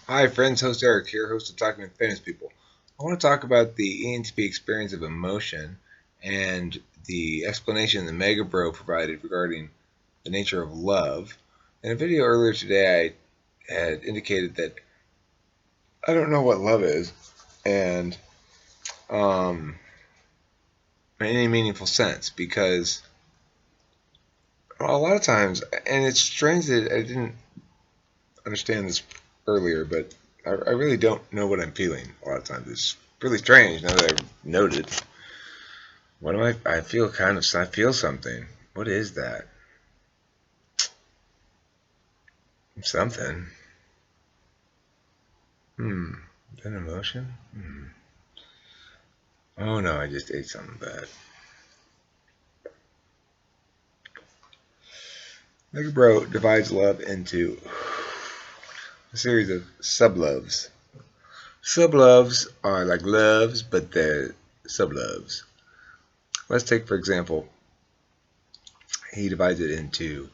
Hi, friends. Host Eric here, host of Talking with Famous People. I want to talk about the ENTP experience of emotion and the explanation the Megabro provided regarding the nature of love. In a video earlier today, I had indicated that I don't know what love is, and um, in any meaningful sense, because a lot of times, and it's strange that I didn't understand this earlier, but I really don't know what I'm feeling a lot of times. It's really strange now that I've noted. What am I feel I feel something. What is that? Something. Hmm. An emotion? Hmm. Oh no, I just ate something bad. Bro divides love into a series of subloves. Subloves are like loves, but they're subloves. Let's take, for example, he divides it into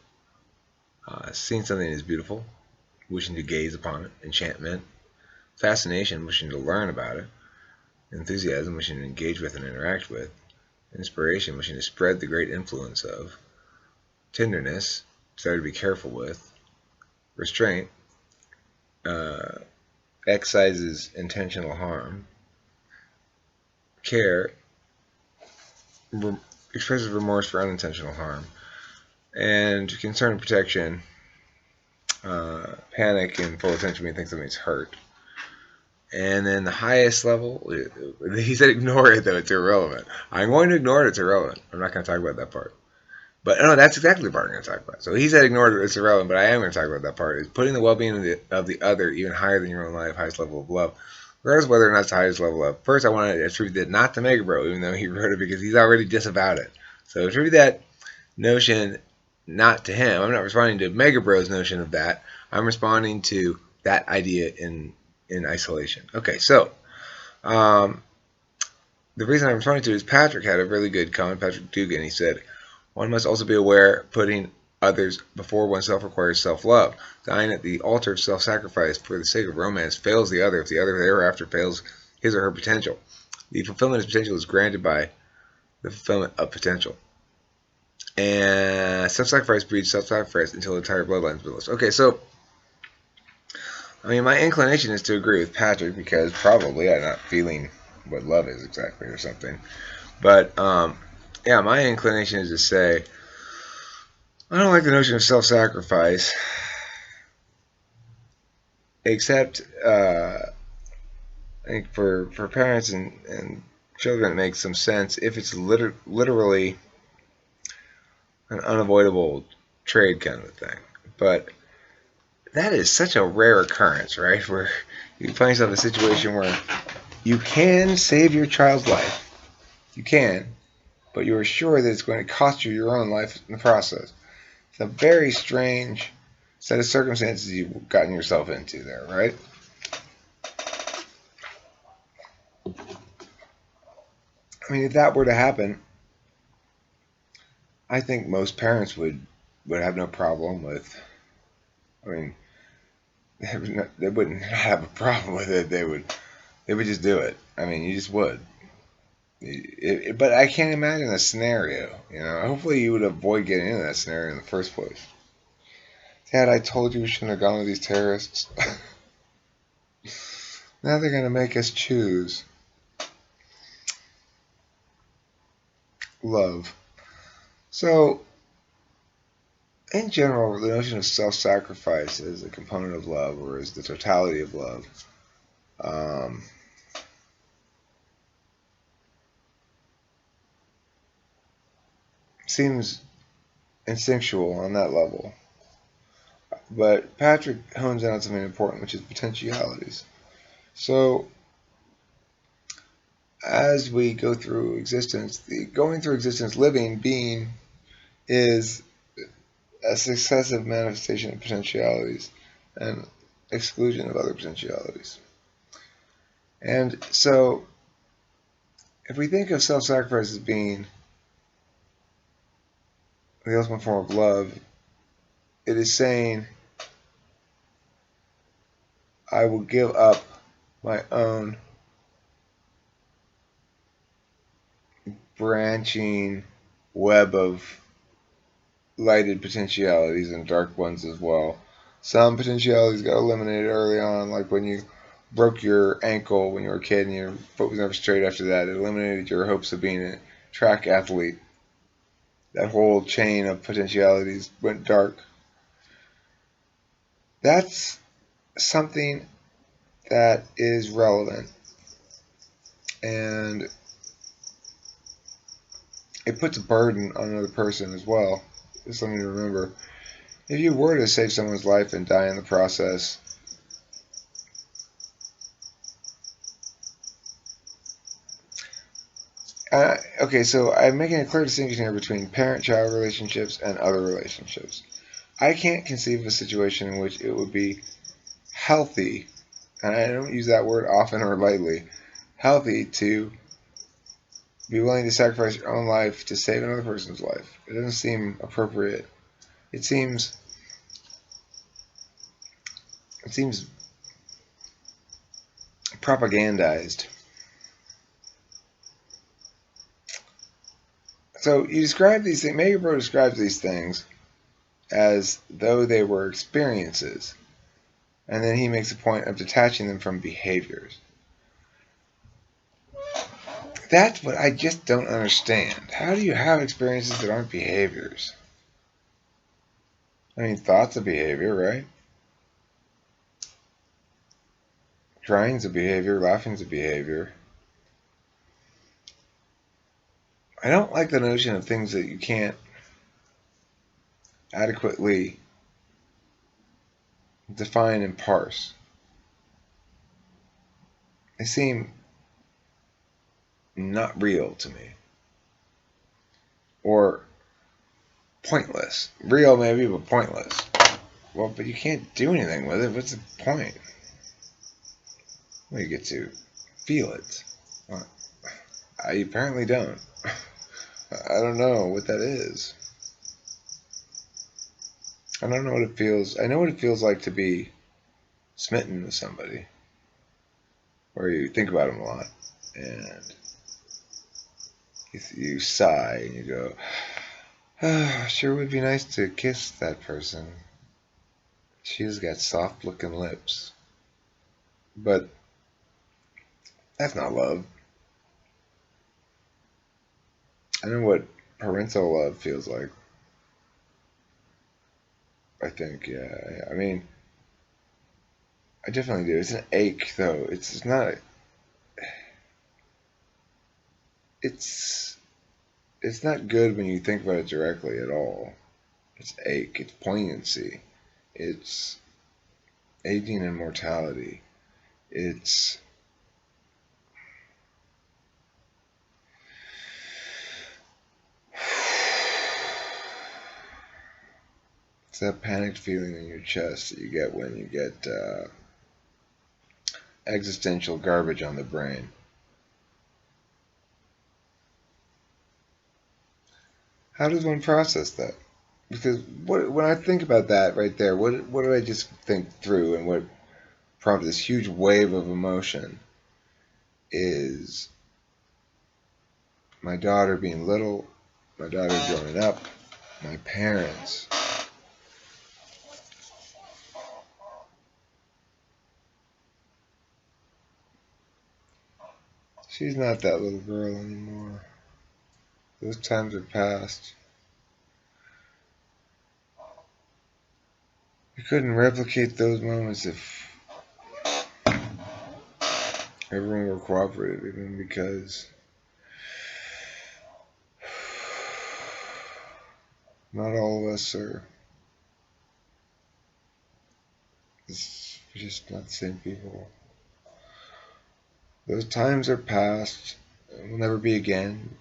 seeing something as beautiful, wishing to gaze upon it, enchantment, fascination, wishing to learn about it, enthusiasm, wishing to engage with and interact with, inspiration, wishing to spread the great influence of, tenderness, desire to be careful with, restraint, uh, excises intentional harm, care, expresses remorse for unintentional harm, and concern and protection, panic and full attention when you think something's hurt. And then the highest level, he said ignore it though, it's irrelevant. I'm going to ignore it, it's irrelevant. I'm not going to talk about that part. But no, that's exactly the part I'm going to talk about. So he said ignore it, it's irrelevant, but I am going to talk about that part. Is putting the well-being of the other even higher than your own life, highest level of love. Regardless of whether or not it's the highest level of love. First, I want to attribute that not to Megabro, even though he wrote it because he's already disavowed it. So attribute that notion not to him. I'm not responding to Megabro's notion of that. I'm responding to that idea in isolation. Okay, so um, the reason I'm responding to it is Patrick had a really good comment. Patrick Dugan. He said, one must also be aware putting others before oneself requires self-love. Dying at the altar of self-sacrifice for the sake of romance fails the other if the other thereafter fails his or her potential. The fulfillment of potential is granted by the fulfillment of potential. And self-sacrifice breeds self-sacrifice until the entire bloodline is lost. Okay, so I mean, my inclination is to agree with Patrick because probably I'm not feeling what love is exactly or something. But yeah, my inclination is to say I don't like the notion of self-sacrifice, except I think for parents and children it makes some sense if it's literally an unavoidable trade kind of thing. But that is such a rare occurrence, right? Where you find yourself in a situation where you can save your child's life. You can, but you are sure that it's going to cost you your own life in the process. It's a very strange set of circumstances you've gotten yourself into there, right? I mean, if that were to happen, I think most parents would have no problem with. I mean, they wouldn't have a problem with it. They would just do it. I mean, you just would. But I can't imagine a scenario. You know, hopefully you would avoid getting into that scenario in the first place. Dad, I told you we shouldn't have gone with these terrorists. Now they're gonna make us choose love. So, in general, the notion of self-sacrifice as a component of love, or as the totality of love, um, seems instinctual on that level. But Patrick hones in on something important, which is potentialities. So, as we go through existence, the going through existence, living, being, is a successive manifestation of potentialities and exclusion of other potentialities. And so, if we think of self-sacrifice as being the ultimate form of love, it is saying I will give up my own branching web of lighted potentialities and dark ones as well. Some potentialities got eliminated early on, like when you broke your ankle when you were a kid and your foot was never straight after that. It eliminated your hopes of being a track athlete. That whole chain of potentialities went dark. That's something that is relevant, and it puts a burden on another person as well. It's something to remember. If you were to save someone's life and die in the process, okay, so I'm making a clear distinction here between parent-child relationships and other relationships. I can't conceive of a situation in which it would be healthy, and I don't use that word often or lightly, healthy to be willing to sacrifice your own life to save another person's life. It doesn't seem appropriate. It seems propagandized. So you describe these things, Megabro describes these things as though they were experiences, and then he makes a point of detaching them from behaviors. That's what I just don't understand. How do you have experiences that aren't behaviors? I mean, thought's a behavior, right? Crying's a behavior, laughing's a behavior. I don't like the notion of things that you can't adequately define and parse. They seem not real to me. Or pointless. Real maybe, but pointless. Well, but you can't do anything with it. What's the point? Well, you get to feel it. Well, I apparently don't. I don't know what that is. I don't know what it feels. I know what it feels like to be smitten with somebody, where you think about them a lot, and you sigh and you go, ah, sure would be nice to kiss that person. She's got soft-looking lips. But that's not love. I know what parental love feels like. I think, yeah. I mean, I definitely do. It's an ache, though. It's not. It's not good when you think about it directly at all. It's ache. It's poignancy. It's aging and mortality. It's that panicked feeling in your chest that you get when you get existential garbage on the brain. How does one process that? Because when I think about that right there, what did I just think through, and what prompted this huge wave of emotion is my daughter being little, my daughter growing up, my parents. She's not that little girl anymore. Those times are past. We couldn't replicate those moments if everyone were cooperative, even because not all of us are. We're just not the same people. Those times are past and will never be again.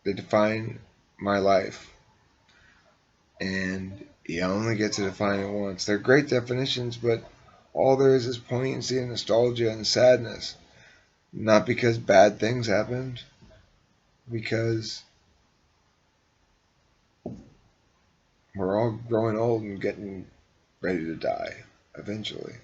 They define my life, and you only get to define it once. They're great definitions, but all there is poignancy and nostalgia and sadness. Not because bad things happened, because we're all growing old and getting ready to die eventually.